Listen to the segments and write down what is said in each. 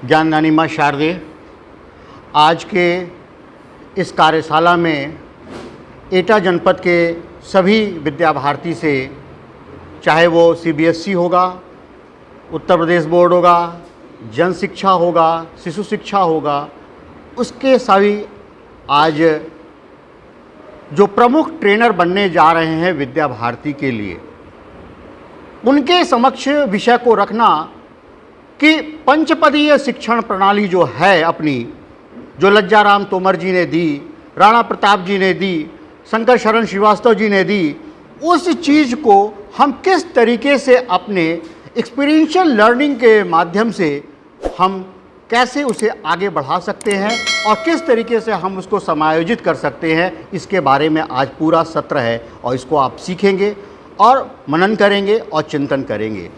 ज्ञानदानी माँ शारदे, आज के इस कार्यशाला में एटा जनपद के सभी विद्या भारती से, चाहे वो सीबीएसई होगा, उत्तर प्रदेश बोर्ड होगा, जन शिक्षा होगा, शिशु शिक्षा होगा, उसके सभी आज जो प्रमुख ट्रेनर बनने जा रहे हैं विद्या भारती के लिए, उनके समक्ष विषय को रखना कि पंचपदीय शिक्षण प्रणाली जो है अपनी, जो लज्जाराम तोमर जी ने दी, राणा प्रताप जी ने दी, शंकर शरण श्रीवास्तव जी ने दी, उस चीज़ को हम किस तरीके से अपने एक्सपीरियंशियल लर्निंग के माध्यम से हम कैसे उसे आगे बढ़ा सकते हैं और किस तरीके से हम उसको समायोजित कर सकते हैं, इसके बारे में आज पूरा सत्र है और इसको आप सीखेंगे और मनन करेंगे और चिंतन करेंगे।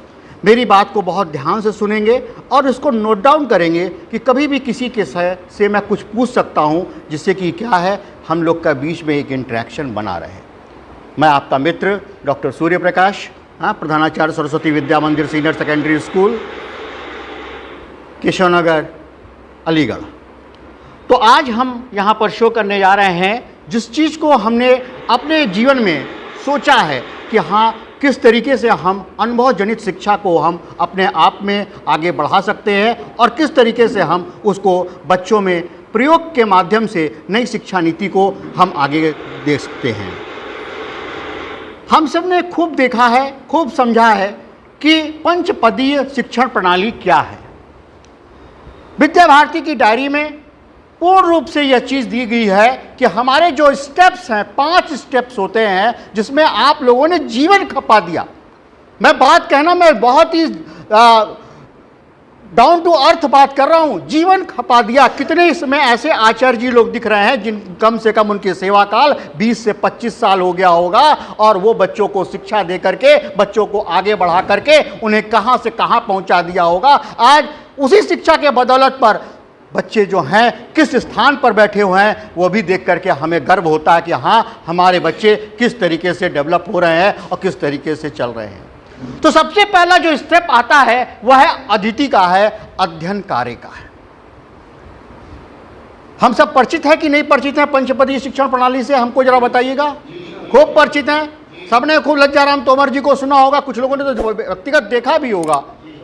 मेरी बात को बहुत ध्यान से सुनेंगे और इसको नोट डाउन करेंगे कि कभी भी किसी के से मैं कुछ पूछ सकता हूं, जिससे कि क्या है, हम लोग का बीच में एक इंटरेक्शन बना रहे। मैं आपका मित्र डॉक्टर सूर्य प्रकाश, प्रधानाचार्य सरस्वती विद्या मंदिर सीनियर सेकेंडरी स्कूल, केशव नगर, अलीगढ़। तो आज हम यहाँ पर शो करने जा रहे हैं जिस चीज़ को हमने अपने जीवन में सोचा है कि हाँ, किस तरीके से हम अनुभव जनित शिक्षा को हम अपने आप में आगे बढ़ा सकते हैं और किस तरीके से हम उसको बच्चों में प्रयोग के माध्यम से नई शिक्षा नीति को हम आगे दे सकते हैं। हम सब ने खूब देखा है, खूब समझा है कि पंचपदीय शिक्षण प्रणाली क्या है। विद्या भारती की डायरी में पूर्ण रूप से यह चीज़ दी गई है कि हमारे जो स्टेप्स हैं, 5 स्टेप्स होते हैं जिसमें आप लोगों ने जीवन खपा दिया। मैं बात कहना, मैं बहुत ही डाउन टू अर्थ बात कर रहा हूं, जीवन खपा दिया। कितने इसमें ऐसे आचार्य जी लोग दिख रहे हैं जिन कम से कम उनके सेवा काल 20 से 25 साल हो गया होगा और वो बच्चों को शिक्षा दे करके, बच्चों को आगे बढ़ा करके उन्हें कहां से कहां पहुंचा दिया होगा। आज उसी शिक्षा के बदौलत पर बच्चे जो हैं किस स्थान पर बैठे हुए हैं, वो भी देख करके हमें गर्व होता है कि हाँ, हमारे बच्चे किस तरीके से डेवलप हो रहे हैं और किस तरीके से चल रहे हैं। तो सबसे पहला जो स्टेप आता है वह है अदिति का है, अध्ययन कार्य का है। हम सब परिचित है कि नहीं परिचित है पंचपदीय शिक्षण प्रणाली से? हमको जरा बताइएगा। खूब परिचित हैं, सबने खूब लज्जाराम तोमर जी को सुना होगा, कुछ लोगों ने तो व्यक्तिगत देखा भी होगा,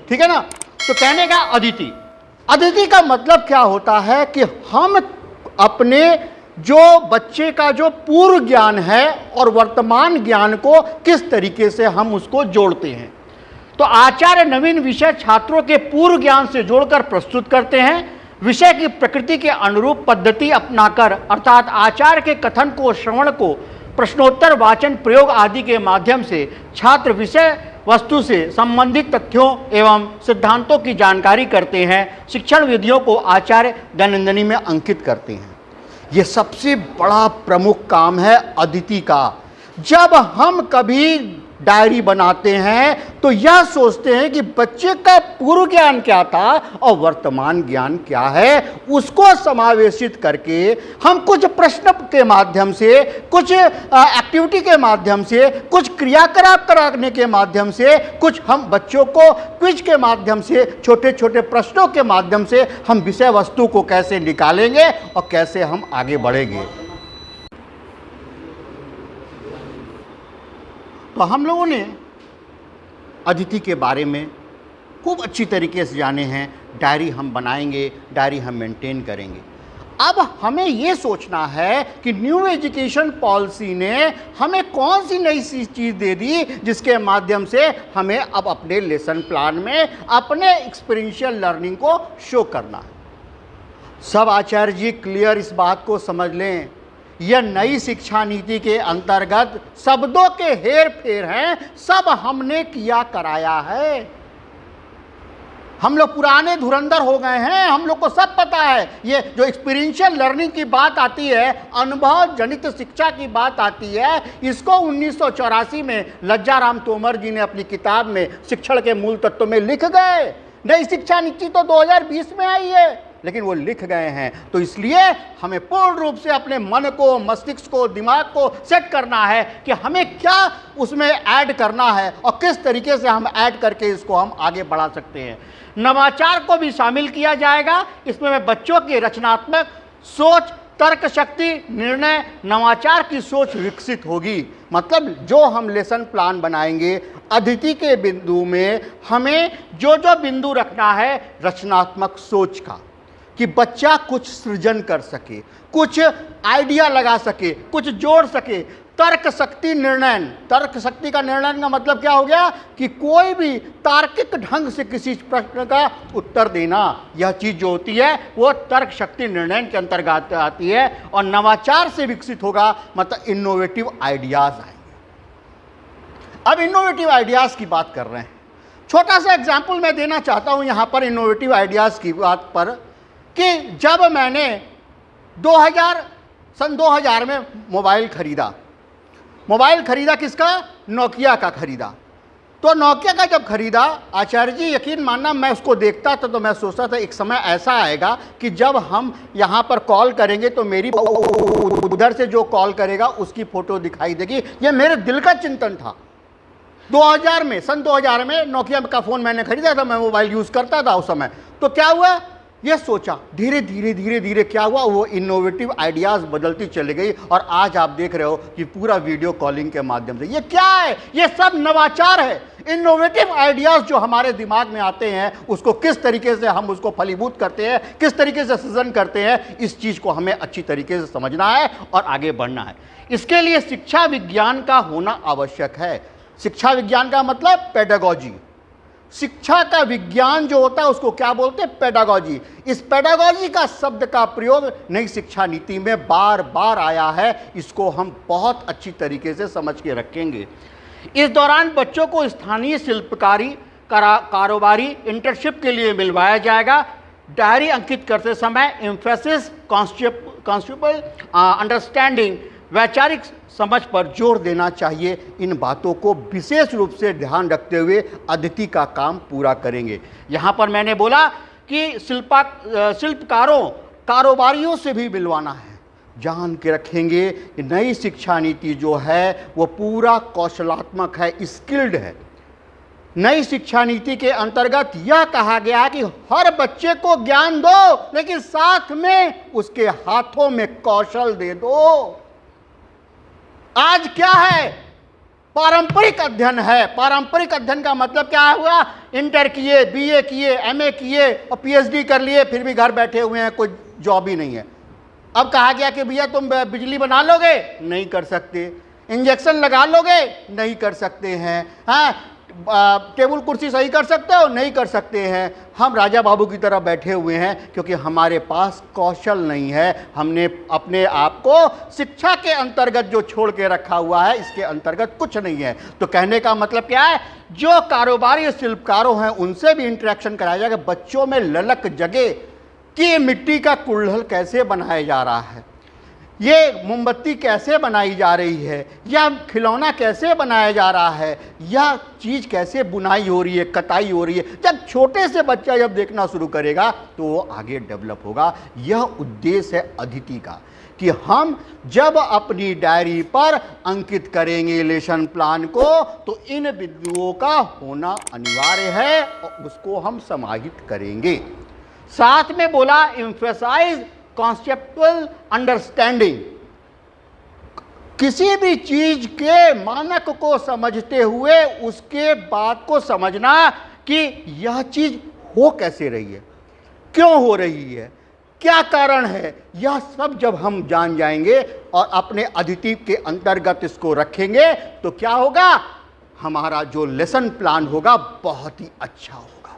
ठीक है ना। तो कहने का अदिति, अदिति का मतलब क्या होता है कि हम अपने जो बच्चे का जो पूर्व ज्ञान है और वर्तमान ज्ञान को किस तरीके से हम उसको जोड़ते हैं। तो आचार्य नवीन विषय छात्रों के पूर्व ज्ञान से जोड़कर प्रस्तुत करते हैं। विषय की प्रकृति के अनुरूप पद्धति अपनाकर, अर्थात आचार्य के कथन को, श्रवण को प्रश्नोत्तर, वाचन, प्रयोग आदि के माध्यम से छात्र विषय वस्तु से संबंधित तथ्यों एवं सिद्धांतों की जानकारी करते हैं। शिक्षण विधियों को आचार्य दैनंदिनी में अंकित करते हैं। ये सबसे बड़ा प्रमुख काम है अदिति का। जब हम कभी डायरी बनाते हैं तो यह सोचते हैं कि बच्चे का पूर्व ज्ञान क्या था और वर्तमान ज्ञान क्या है, उसको समावेशित करके हम कुछ प्रश्न के माध्यम से, कुछ एक्टिविटी के माध्यम से, कुछ क्रियाकलाप कराने के माध्यम से, कुछ हम बच्चों को क्विज के माध्यम से, छोटे छोटे प्रश्नों के माध्यम से हम विषय वस्तु को कैसे निकालेंगे और कैसे हम आगे बढ़ेंगे। तो हम लोगों ने अदिति के बारे में खूब अच्छी तरीके से जाने हैं। डायरी हम बनाएंगे, डायरी हम मेंटेन करेंगे। अब हमें ये सोचना है कि न्यू एजुकेशन पॉलिसी ने हमें कौन सी नई चीज़ दे दी जिसके माध्यम से हमें अब अपने लेसन प्लान में अपने एक्सपीरियंशियल लर्निंग को शो करना है। सब आचार्य जी क्लियर इस बात को समझ लें, यह नई शिक्षा नीति के अंतर्गत शब्दों के हेर फेर हैं, सब हमने किया कराया है। हम लोग पुराने धुरंधर हो गए हैं, हम लोग को सब पता है। ये जो एक्सपीरियंशियल लर्निंग की बात आती है, अनुभव जनित शिक्षा की बात आती है, इसको 1984 में लज्जाराम तोमर जी ने अपनी किताब में शिक्षण के मूल तत्व में लिख गए। नई शिक्षा नीति तो 2020 में आई है। लेकिन वो लिख गए हैं। तो इसलिए हमें पूर्ण रूप से अपने मन को, मस्तिष्क को, दिमाग को सेट करना है कि हमें क्या उसमें ऐड करना है और किस तरीके से हम ऐड करके इसको हम आगे बढ़ा सकते हैं। नवाचार को भी शामिल किया जाएगा इसमें। बच्चों की रचनात्मक सोच, तर्क शक्ति, निर्णय, नवाचार की सोच विकसित होगी। मतलब जो हम लेसन प्लान बनाएंगे, अदिति के बिंदु में हमें जो जो बिंदु रखना है रचनात्मक सोच का, कि बच्चा कुछ सृजन कर सके, कुछ आइडिया लगा सके, कुछ जोड़ सके। तर्क शक्ति निर्णय, तर्क शक्ति का निर्णय का मतलब क्या हो गया कि कोई भी तार्किक ढंग से किसी प्रश्न का उत्तर देना, यह चीज जो होती है वो तर्क शक्ति निर्णय के अंतर्गत आती है। और नवाचार से विकसित होगा मतलब इनोवेटिव आइडियाज आएंगे। अब इनोवेटिव आइडियाज की बात कर रहे हैं, छोटा सा एग्जाम्पल मैं देना चाहता हूं यहां पर इनोवेटिव आइडियाज की बात पर, कि जब मैंने सन 2000 में मोबाइल खरीदा किसका? नोकिया का खरीदा। तो नोकिया का जब खरीदा, आचार्य जी यकीन मानना, मैं उसको देखता था तो मैं सोचता था एक समय ऐसा आएगा कि जब हम यहाँ पर कॉल करेंगे तो मेरी उधर से जो कॉल करेगा उसकी फोटो दिखाई देगी। ये मेरे दिल का चिंतन था। 2000 में, सन 2000 में नोकिया का फ़ोन मैंने खरीदा था, मैं मोबाइल यूज़ करता था उस समय। तो क्या हुआ, ये सोचा, धीरे धीरे क्या हुआ, वो इनोवेटिव आइडियाज़ बदलती चली गई। और आज आप देख रहे हो कि पूरा वीडियो कॉलिंग के माध्यम से, ये क्या है, ये सब नवाचार है। इनोवेटिव आइडियाज़ जो हमारे दिमाग में आते हैं उसको किस तरीके से हम उसको फलीभूत करते हैं, किस तरीके से सृजन करते हैं, इस चीज़ को हमें अच्छी तरीके से समझना है और आगे बढ़ना है। इसके लिए शिक्षा विज्ञान का होना आवश्यक है। शिक्षा विज्ञान का मतलब पेडागॉजी। शिक्षा का विज्ञान जो होता है उसको क्या बोलते हैं? पेडागॉजी। इस पेडागॉजी का शब्द का प्रयोग नई शिक्षा नीति में बार बार आया है। इसको हम बहुत अच्छी तरीके से समझ के रखेंगे। इस दौरान बच्चों को स्थानीय शिल्पकारी, कारोबारी इंटर्नशिप के लिए मिलवाया जाएगा। डायरी अंकित करते समय एम्फेसिस, कॉन्सेप्चुअल अंडरस्टैंडिंग, वैचारिक समझ पर जोर देना चाहिए। इन बातों को विशेष रूप से ध्यान रखते हुए अदिति का काम पूरा करेंगे। यहाँ पर मैंने बोला कि शिल्पकारों, कारोबारियों से भी मिलवाना है। जान के रखेंगे कि नई शिक्षा नीति जो है वो पूरा कौशलात्मक है, स्किल्ड है। नई शिक्षा नीति के अंतर्गत यह कहा गया है कि हर बच्चे को ज्ञान दो, लेकिन साथ में उसके हाथों में कौशल दे दो। आज क्या है? पारंपरिक अध्ययन है। पारंपरिक अध्ययन का मतलब क्या हुआ? इंटर किए, बीए किए, एमए किए और पीएचडी कर लिए, फिर भी घर बैठे हुए हैं, कोई जॉब ही नहीं है। अब कहा गया कि भैया तुम बिजली बना लोगे, नहीं कर सकते। इंजेक्शन लगा लोगे, नहीं कर सकते हैं। हाँ, टेबल कुर्सी सही कर सकते हो, नहीं कर सकते हैं। हम राजा बाबू की तरह बैठे हुए हैं क्योंकि हमारे पास कौशल नहीं है। हमने अपने आप को शिक्षा के अंतर्गत जो छोड़ के रखा हुआ है, इसके अंतर्गत कुछ नहीं है। तो कहने का मतलब क्या है? जो कारोबारी शिल्पकारों हैं उनसे भी इंटरेक्शन कराया जाएगा। बच्चों में ललक जगे कि मिट्टी का कुल्हड़ कैसे बनाया जा रहा है, ये मोमबत्ती कैसे बनाई जा रही है, या खिलौना कैसे बनाया जा रहा है, या चीज़ कैसे बुनाई हो रही है, कटाई हो रही है। जब छोटे से बच्चा जब देखना शुरू करेगा तो वो आगे डेवलप होगा। यह उद्देश्य है अदिति का कि हम जब अपनी डायरी पर अंकित करेंगे लेसन प्लान को तो इन बिंदुओं का होना अनिवार्य है और उसको हम समाहित करेंगे। साथ में बोला एम्फेसाइज कॉन्सेप्चुअल अंडरस्टैंडिंग। किसी भी चीज के मानक को समझते हुए उसके बात को समझना कि यह चीज हो कैसे रही है, क्यों हो रही है, क्या कारण है, यह सब जब हम जान जाएंगे और अपने अदिति के अंतर्गत इसको रखेंगे तो क्या होगा? हमारा जो लेसन प्लान होगा बहुत ही अच्छा होगा।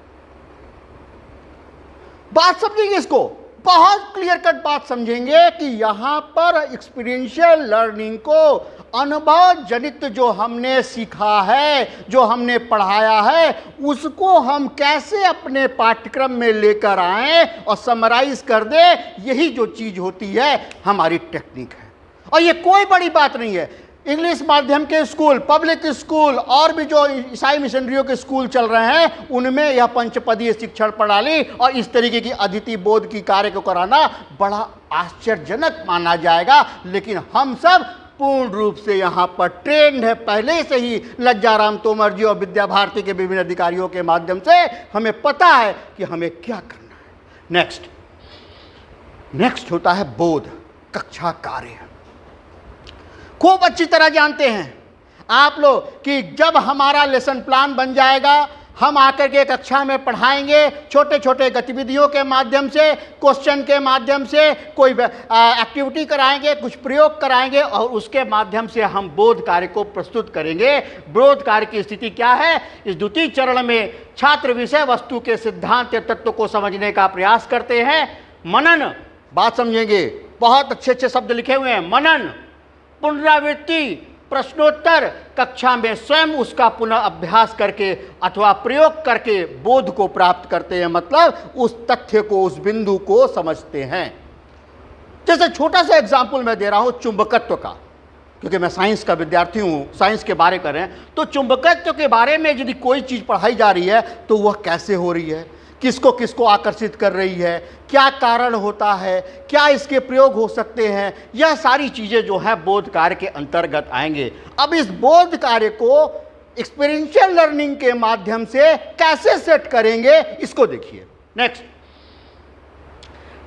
बात समझेंगे, इसको बहुत क्लियर कट बात समझेंगे कि यहां पर एक्सपीरियंशियल लर्निंग को, अनुभव जनित जो हमने सीखा है, जो हमने पढ़ाया है, उसको हम कैसे अपने पाठ्यक्रम में लेकर आएं और समराइज कर दें। यही जो चीज होती है हमारी टेक्निक है। और ये कोई बड़ी बात नहीं है। इंग्लिश माध्यम के स्कूल, पब्लिक स्कूल और भी जो ईसाई मिशनरियों के स्कूल चल रहे हैं, उनमें यह पंचपदीय शिक्षण प्रणाली और इस तरीके की अदिति बोध की कार्य को कराना बड़ा आश्चर्यजनक माना जाएगा। लेकिन हम सब पूर्ण रूप से यहाँ पर ट्रेंड है पहले से ही। लज्जाराम तोमर जी और विद्या भारती के विभिन्न अधिकारियों के माध्यम से हमें पता है कि हमें क्या करना है। नेक्स्ट होता है बोध, कक्षा कार्य। खूब अच्छी तरह जानते हैं आप लोग कि जब हमारा लेसन प्लान बन जाएगा, हम आकर के कक्षा में पढ़ाएंगे, छोटे छोटे गतिविधियों के माध्यम से, क्वेश्चन के माध्यम से, कोई एक्टिविटी कराएंगे, कुछ प्रयोग कराएंगे और उसके माध्यम से हम बोध कार्य को प्रस्तुत करेंगे। बोध कार्य की स्थिति क्या है? इस द्वितीय चरण में छात्र विषय वस्तु के सिद्धांत तत्व को समझने का प्रयास करते हैं। मनन, बात समझेंगे, बहुत अच्छे अच्छे शब्द लिखे हुए हैं। मनन, पुनरावृत्ति, प्रश्नोत्तर, कक्षा में स्वयं उसका पुनः अभ्यास करके अथवा प्रयोग करके बोध को प्राप्त करते हैं, मतलब उस तथ्य को, उस बिंदु को समझते हैं। जैसे छोटा सा एग्जाम्पल मैं दे रहा हूं चुंबकत्व का, क्योंकि मैं साइंस का विद्यार्थी हूं, साइंस के बारे कर रहे हैं, तो चुंबकत्व के बारे में यदि कोई चीज़ पढ़ाई जा रही है तो वह कैसे हो रही है, किसको किसको आकर्षित कर रही है, क्या कारण होता है, क्या इसके प्रयोग हो सकते हैं, यह सारी चीज़ें जो है बोध कार्य के अंतर्गत आएंगे। अब इस बोध कार्य को एक्सपीरियंशियल लर्निंग के माध्यम से कैसे सेट करेंगे, इसको देखिए। नेक्स्ट,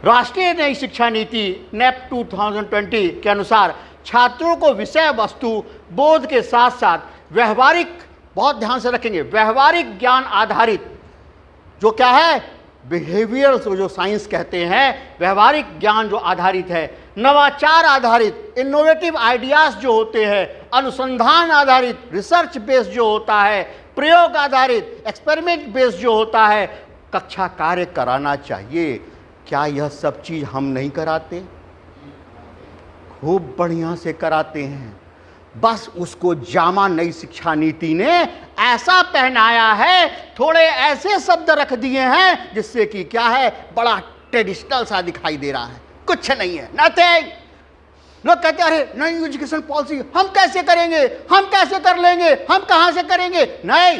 राष्ट्रीय नई शिक्षा नीति नेप 2020 के अनुसार छात्रों को विषय वस्तु बोध के साथ साथ व्यवहारिक, बहुत ध्यान से रखेंगे, व्यवहारिक ज्ञान आधारित, जो क्या है, बिहेवियर जो साइंस कहते हैं, व्यवहारिक ज्ञान जो आधारित है, नवाचार आधारित, इनोवेटिव आइडियाज जो होते हैं, अनुसंधान आधारित, रिसर्च बेस्ड जो होता है, प्रयोग आधारित, एक्सपेरिमेंट बेस्ड जो होता है, कक्षा कार्य कराना चाहिए। क्या यह सब चीज हम नहीं कराते? खूब बढ़िया से कराते हैं। बस उसको जामा नई शिक्षा नीति ने ऐसा पहनाया है, थोड़े ऐसे शब्द रख दिए हैं जिससे कि क्या है, बड़ा ट्रेडिशनल सा दिखाई दे रहा है, कुछ नहीं है, नथिंग। लोग कहते हैं अरे नई एजुकेशन पॉलिसी हम कैसे करेंगे, हम कैसे कर लेंगे, हम कहां से करेंगे? नहीं,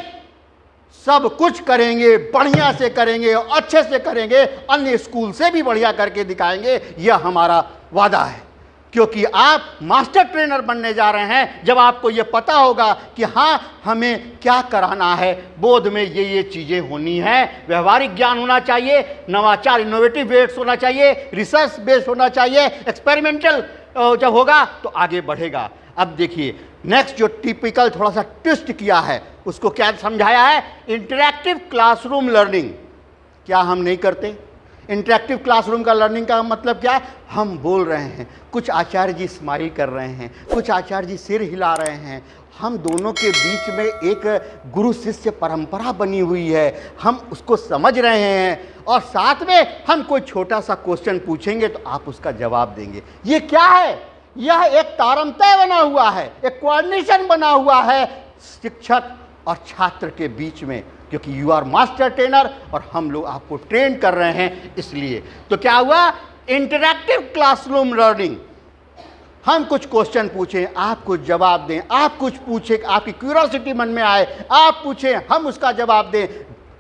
सब कुछ करेंगे, बढ़िया से करेंगे, अच्छे से करेंगे, अन्य स्कूल से भी बढ़िया करके दिखाएंगे, यह हमारा वादा है। क्योंकि आप मास्टर ट्रेनर बनने जा रहे हैं जब आपको यह पता होगा कि हाँ हमें क्या कराना है, बोध में ये चीज़ें होनी है, व्यवहारिक ज्ञान होना चाहिए, नवाचार इनोवेटिव बेस्ड होना चाहिए, रिसर्च बेस्ड होना चाहिए, एक्सपेरिमेंटल जब होगा तो आगे बढ़ेगा। अब देखिए नेक्स्ट जो टिपिकल थोड़ा सा ट्विस्ट किया है उसको क्या समझाया है, इंटरैक्टिव क्लासरूम लर्निंग। क्या हम नहीं करते? इंटरैक्टिव क्लासरूम का लर्निंग का मतलब क्या है, हम बोल रहे हैं, कुछ आचार्य जी स्माइल कर रहे हैं, कुछ आचार्य जी सिर हिला रहे हैं, हम दोनों के बीच में एक गुरु शिष्य परंपरा बनी हुई है, हम उसको समझ रहे हैं और साथ में हम कोई छोटा सा क्वेश्चन पूछेंगे तो आप उसका जवाब देंगे। ये क्या है? यह एक तारतम्य बना हुआ है, एक कोऑर्डिनेशन बना हुआ है शिक्षक और छात्र के बीच में, क्योंकि यू आर मास्टर ट्रेनर और हम लोग आपको ट्रेन कर रहे हैं। इसलिए तो क्या हुआ, इंटरैक्टिव क्लासरूम लर्निंग। हम कुछ क्वेश्चन पूछें, आप कुछ जवाब दें, आप कुछ पूछें, आपकी क्यूरियोसिटी मन में आए, आप पूछें, हम उसका जवाब दें,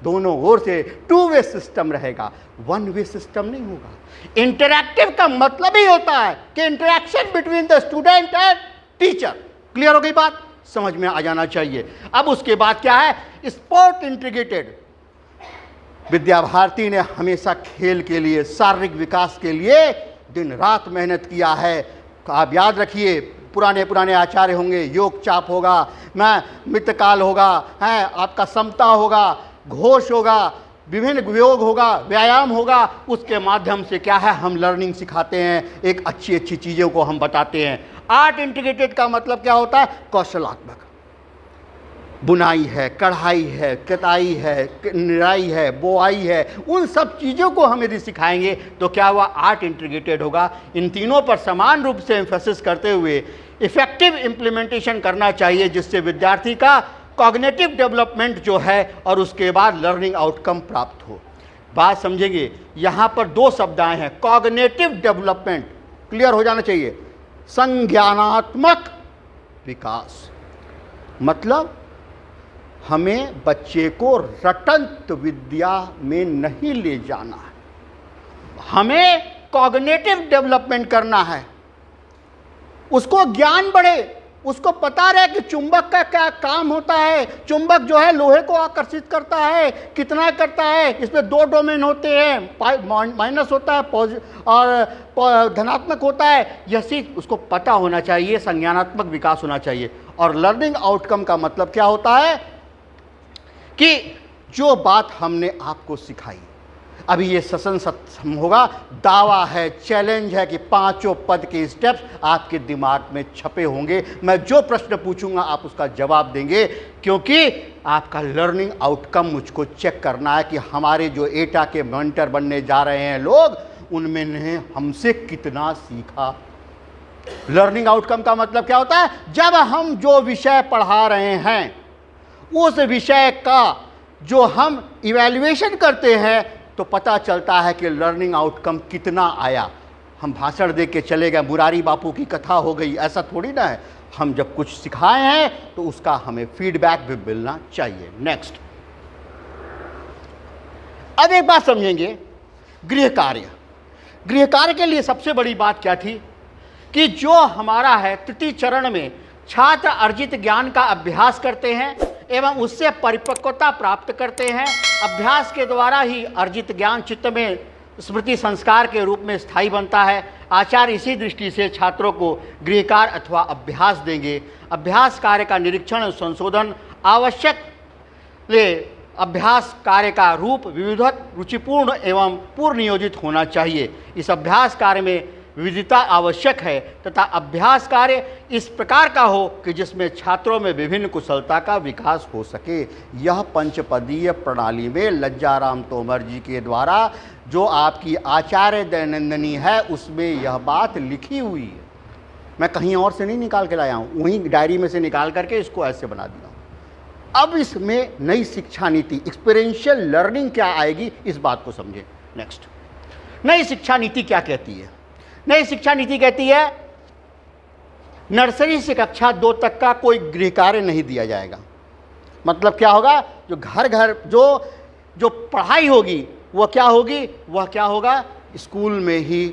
दोनों ओर से टू वे सिस्टम रहेगा, वन वे सिस्टम नहीं होगा। इंटरैक्टिव का मतलब ही होता है कि interaction between the student and teacher. Clear हो गई बात? समझ में आ जाना चाहिए। अब उसके बाद क्या है, स्पोर्ट इंटीग्रेटेड। विद्या भारती ने हमेशा खेल के लिए, शारीरिक विकास के लिए दिन रात मेहनत किया है। आप याद रखिए, पुराने आचार्य होंगे, योग चाप होगा, मैं मित्रकाल होगा, है आपका समता होगा, घोष होगा, विभिन्न योग होगा, व्यायाम होगा, उसके माध्यम से क्या है हम लर्निंग सिखाते हैं, एक अच्छी अच्छी चीज़ों को हम बताते हैं। आर्ट इंटीग्रेटेड का मतलब क्या होता है, कौशलात्मक, बुनाई है, कढ़ाई है, कताई है, निराई है, बोआई है, उन सब चीज़ों को हम यदि सिखाएंगे तो क्या हुआ, आर्ट इंटीग्रेटेड होगा। इन तीनों पर समान रूप से एम्फेसिस करते हुए इफेक्टिव इम्प्लीमेंटेशन करना चाहिए, जिससे विद्यार्थी का कॉग्निटिव डेवलपमेंट जो है और उसके बाद लर्निंग आउटकम प्राप्त हो। बात समझेंगे, यहाँ पर दो शब्द आए हैं, कॉग्निटिव डेवलपमेंट, क्लियर हो जाना चाहिए, संज्ञानात्मक विकास। मतलब हमें बच्चे को रटंत विद्या में नहीं ले जाना है, हमें कॉग्निटिव डेवलपमेंट करना है, उसको ज्ञान बढ़े, उसको पता रहे कि चुंबक का क्या काम होता है, चुंबक जो है लोहे को आकर्षित करता है, कितना करता है, इसमें दो डोमेन होते हैं, माइनस होता है और धनात्मक होता है, यह चीज उसको पता होना चाहिए, संज्ञानात्मक विकास होना चाहिए। और लर्निंग आउटकम का मतलब क्या होता है कि जो बात हमने आपको सिखाई, अभी ये ससन सत्सम होगा, दावा है, चैलेंज है कि पांचों पद के स्टेप्स आपके दिमाग में छपे होंगे। मैं जो प्रश्न पूछूंगा आप उसका जवाब देंगे, क्योंकि आपका लर्निंग आउटकम मुझको चेक करना है कि हमारे जो एटा के मेंटर बनने जा रहे हैं लोग, उनमें ने हमसे कितना सीखा। लर्निंग आउटकम का मतलब क्या होता है? जब हम जो विषय पढ़ा रहे हैं उस विषय का जो हम इवैल्यूएशन करते हैं तो पता चलता है कि लर्निंग आउटकम कितना आया। हम भाषण दे के चले गए, मुरारी बापू की कथा हो गई, ऐसा थोड़ी ना है। हम जब कुछ सिखाए हैं तो उसका हमें फीडबैक भी मिलना चाहिए। नेक्स्ट, अब एक बात समझेंगे, गृह कार्य। गृह कार्य के लिए सबसे बड़ी बात क्या थी कि जो हमारा है तृतीय चरण में छात्र अर्जित ज्ञान का अभ्यास करते हैं एवं उससे परिपक्वता प्राप्त करते हैं। अभ्यास के द्वारा ही अर्जित ज्ञान चित्त में स्मृति संस्कार के रूप में स्थायी बनता है। आचार्य इसी दृष्टि से छात्रों को गृह कार्य अथवा अभ्यास देंगे। अभ्यास कार्य का निरीक्षण और संशोधन आवश्यक ले अभ्यास कार्य का रूप विविधत, रुचिपूर्ण एवं पूर्व नियोजित होना चाहिए। इस अभ्यास कार्य में विविधता आवश्यक है तथा अभ्यास कार्य इस प्रकार का हो कि जिसमें छात्रों में विभिन्न कुशलता का विकास हो सके। यह पंचपदीय प्रणाली में लज्जाराम तोमर जी के द्वारा जो आपकी आचार्य दैनंदिनी है उसमें यह बात लिखी हुई है। मैं कहीं और से नहीं निकाल के लाया हूँ, वहीं डायरी में से निकाल करके इसको ऐसे बना दिया हूँ। अब इसमें नई शिक्षा नीति, एक्सपीरियंशियल लर्निंग क्या आएगी, इस बात को समझें। नेक्स्ट, नई शिक्षा नीति क्या कहती है? नई शिक्षा नीति कहती है नर्सरी से कक्षा 2 तक का कोई गृह कार्य नहीं दिया जाएगा। मतलब क्या होगा? जो घर घर जो पढ़ाई होगी वह क्या होगी? वह क्या होगा? स्कूल में ही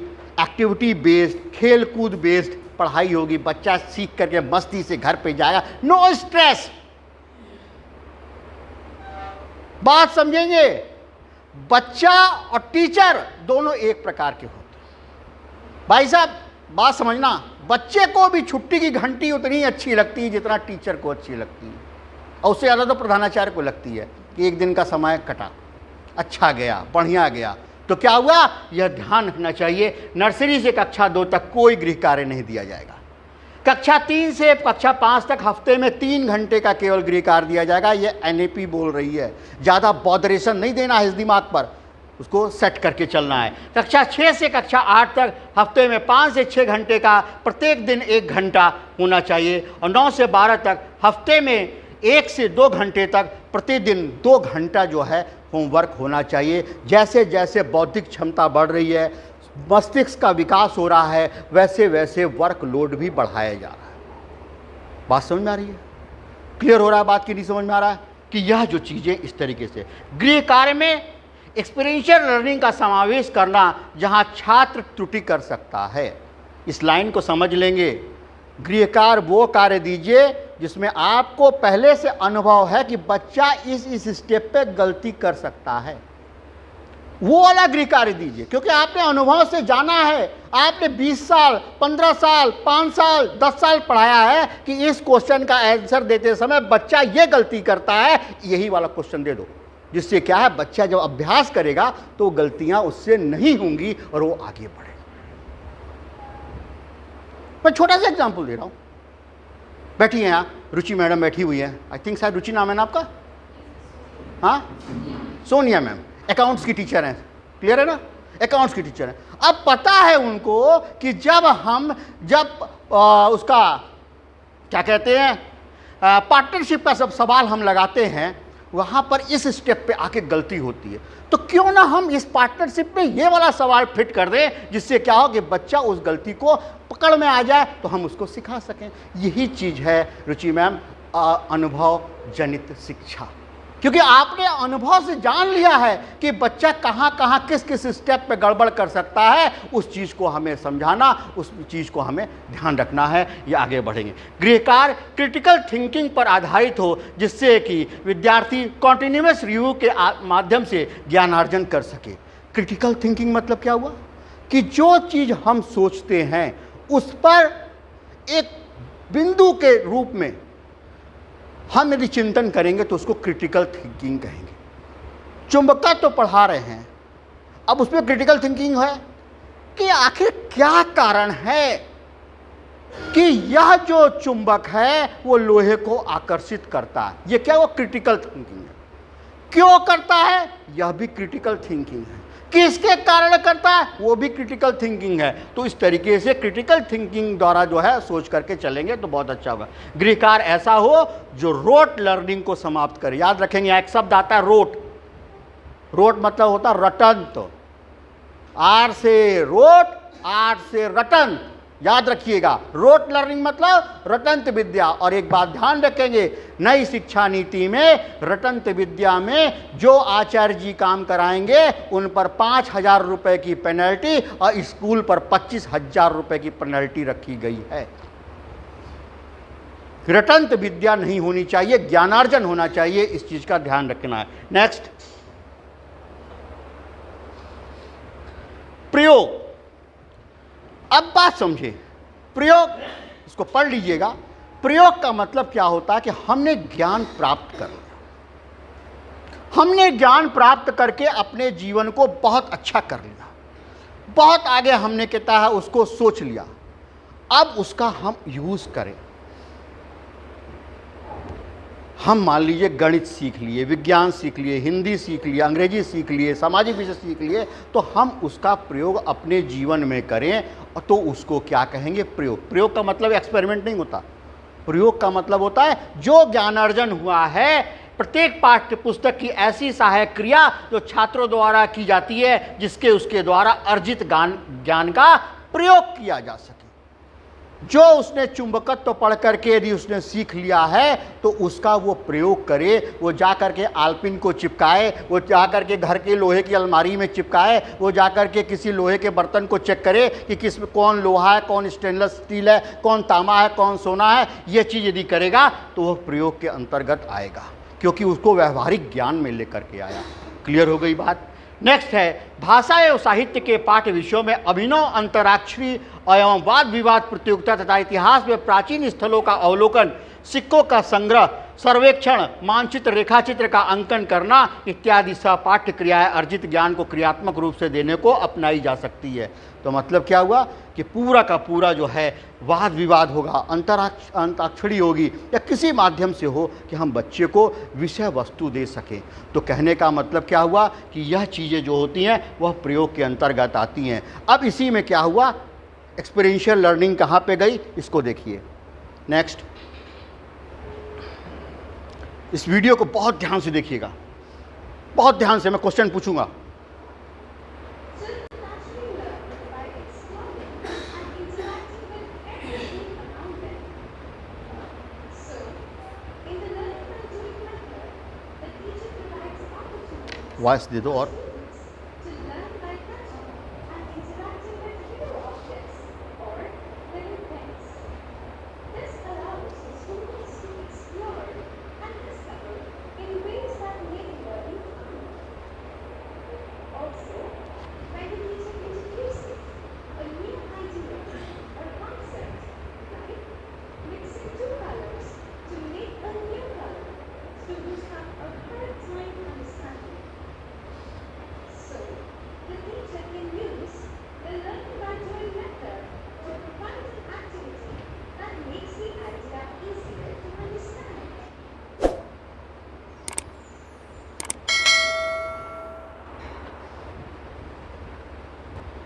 एक्टिविटी बेस्ड, खेल कूद बेस्ड पढ़ाई होगी। बच्चा सीख करके मस्ती से घर पे जाएगा, नो स्ट्रेस। बात समझेंगे, बच्चा और टीचर दोनों एक प्रकार के होते हैं। भाई साहब बात समझना, बच्चे को भी छुट्टी की घंटी उतनी अच्छी लगती है जितना टीचर को अच्छी लगती है, और उससे ज़्यादा तो प्रधानाचार्य को लगती है कि एक दिन का समय कटा, अच्छा गया, बढ़िया गया। तो क्या हुआ? यह ध्यान रखना चाहिए, नर्सरी से कक्षा 2 तक कोई गृह कार्य नहीं दिया जाएगा। कक्षा 3 से कक्षा 5 तक हफ्ते में 3 घंटे का केवल गृह कार्य दिया जाएगा। यह NAP बोल रही है, ज़्यादा बॉदरेशन नहीं देना है इस दिमाग पर, उसको सेट करके चलना है। कक्षा 6 से कक्षा 8 तक हफ्ते में 5 से 6 घंटे का प्रत्येक दिन 1 घंटा होना चाहिए, और 9 से 12 तक हफ्ते में 1 से 2 घंटे तक प्रतिदिन 2 घंटा जो है होमवर्क होना चाहिए। जैसे जैसे बौद्धिक क्षमता बढ़ रही है, मस्तिष्क का विकास हो रहा है, वैसे वैसे वर्कलोड भी बढ़ाया जा रहा है। बात समझ में आ रही है? क्लियर हो रहा है बात की नहीं समझ में आ रहा है? कि यह जो चीज़ें इस तरीके से गृह कार्य में एक्सपीरियंशियल लर्निंग का समावेश करना जहां छात्र त्रुटि कर सकता है। इस लाइन को समझ लेंगे, गृह कार्य वो कार्य दीजिए जिसमें आपको पहले से अनुभव है कि बच्चा इस स्टेप पे गलती कर सकता है, वो वाला गृह कार्य दीजिए। क्योंकि आपने अनुभव से जाना है, आपने 20 साल 15 साल 5 साल 10 साल पढ़ाया है कि इस क्वेश्चन का आंसर देते समय बच्चा ये गलती करता है, यही वाला क्वेश्चन दे दो, जिससे क्या है बच्चा जब अभ्यास करेगा तो गलतियां उससे नहीं होंगी और वो आगे बढ़ेगा। मैं छोटा सा एग्जांपल दे रहा हूं। बैठी हैं यहाँ रुचि मैडम बैठी हुई है, आई थिंक शायद रुचि नाम है ना आपका? हाँ, सोनिया मैम अकाउंट्स की टीचर हैं, क्लियर है ना? अकाउंट्स की टीचर है। अब पता है उनको कि जब उसका क्या कहते हैं पार्टनरशिप का सब सवाल हम लगाते हैं, वहाँ पर इस स्टेप पे आके गलती होती है। तो क्यों ना हम इस पार्टनरशिप में ये वाला सवाल फिट कर दें, जिससे क्या हो कि बच्चा उस गलती को पकड़ में आ जाए तो हम उसको सिखा सकें। यही चीज़ है रुचि मैम, अनुभव जनित शिक्षा। क्योंकि आपने अनुभव से जान लिया है कि बच्चा कहाँ कहाँ किस किस स्टेप पे गड़बड़ कर सकता है, उस चीज़ को हमें समझाना, उस चीज़ को हमें ध्यान रखना है, ये आगे बढ़ेंगे। गृह कार्य क्रिटिकल थिंकिंग पर आधारित हो, जिससे कि विद्यार्थी कॉन्टिन्यूअस रिव्यू के माध्यम से ज्ञानार्जन कर सके। क्रिटिकल थिंकिंग मतलब क्या हुआ कि जो चीज़ हम सोचते हैं उस पर एक बिंदु के रूप में हम यदि चिंतन करेंगे तो उसको क्रिटिकल थिंकिंग कहेंगे। चुंबकत्व तो पढ़ा रहे हैं, अब उसमें क्रिटिकल थिंकिंग है कि आखिर क्या कारण है कि यह जो चुंबक है वो लोहे को आकर्षित करता है। ये क्या वो क्रिटिकल थिंकिंग है। क्यों करता है, यह भी क्रिटिकल थिंकिंग है। किसके कारण करता है, वो भी क्रिटिकल थिंकिंग है। तो इस तरीके से क्रिटिकल थिंकिंग द्वारा जो है सोच करके चलेंगे तो बहुत अच्छा होगा। गृह कार्य ऐसा हो जो रोट लर्निंग को समाप्त करे। याद रखेंगे, एक शब्द आता है रोट। रोट मतलब होता है रटंत। आर से रोट, आर से रटंत, याद रखिएगा। रोट लर्निंग मतलब रटंत विद्या। और एक बात ध्यान रखेंगे, नई शिक्षा नीति में रटंत विद्या में जो आचार्य जी काम कराएंगे उन पर 5,000 रुपए की पेनल्टी और स्कूल पर 25,000 रुपए की पेनल्टी रखी गई है। रटंत विद्या नहीं होनी चाहिए, ज्ञानार्जन होना चाहिए। इस चीज का ध्यान रखना है। नेक्स्ट, प्रयोग। अब बात समझे, प्रयोग इसको पढ़ लीजिएगा। प्रयोग का मतलब क्या होता है कि हमने ज्ञान प्राप्त कर लिया, हमने ज्ञान प्राप्त करके अपने जीवन को बहुत अच्छा कर लिया, बहुत आगे हमने कहता है उसको सोच लिया, अब उसका हम यूज करें। हम मान लीजिए गणित सीख लिए, विज्ञान सीख लिए, हिंदी सीख लिए, अंग्रेजी सीख लिए, सामाजिक विषय सीख लिए, तो हम उसका प्रयोग अपने जीवन में करें तो उसको क्या कहेंगे, प्रयोग। प्रयोग का मतलब एक्सपेरिमेंट नहीं होता। प्रयोग का मतलब होता है जो ज्ञानार्जन हुआ है, प्रत्येक पाठ्य पुस्तक की ऐसी सहायक क्रिया जो छात्रों द्वारा की जाती है जिसके उसके द्वारा अर्जित ज्ञान का प्रयोग किया जा सके। जो उसने चुंबकत्व तो पढ़ करके यदि उसने सीख लिया है तो उसका वो प्रयोग करे। वो जा करके आलपिन को चिपकाए, वो जा करके घर के लोहे की अलमारी में चिपकाए, वो जा करके किसी लोहे के बर्तन को चेक करे कि किस में कौन लोहा है, कौन स्टेनलेस स्टील है, कौन तांबा है, कौन सोना है। ये चीज़ यदि करेगा तो वह प्रयोग के अंतर्गत आएगा, क्योंकि उसको व्यवहारिक ज्ञान में लेकर के आया। क्लियर हो गई बात। नेक्स्ट है, भाषा एवं साहित्य के पाठ्य विषयों में अभिनव, अंतराक्षरी एवं वाद विवाद प्रतियोगिता तथा इतिहास में प्राचीन स्थलों का अवलोकन, सिक्कों का संग्रह, सर्वेक्षण, मानचित्र, रेखाचित्र का अंकन करना इत्यादि सहपाठ्य क्रियाएं अर्जित ज्ञान को क्रियात्मक रूप से देने को अपनाई जा सकती है। तो मतलब क्या हुआ कि पूरा का पूरा जो है वाद विवाद होगा, अंताक्षरी होगी, या किसी माध्यम से हो कि हम बच्चे को विषय वस्तु दे सकें। तो कहने का मतलब क्या हुआ कि यह चीज़ें जो होती हैं वह प्रयोग के अंतर्गत आती हैं। अब इसी में क्या हुआ, एक्सपीरियंशियल लर्निंग कहाँ पे गई, इसको देखिए। नेक्स्ट, इस वीडियो को बहुत ध्यान से देखिएगा, बहुत ध्यान से। मैं क्वेश्चन पूछूंगा। वॉइस दे दो और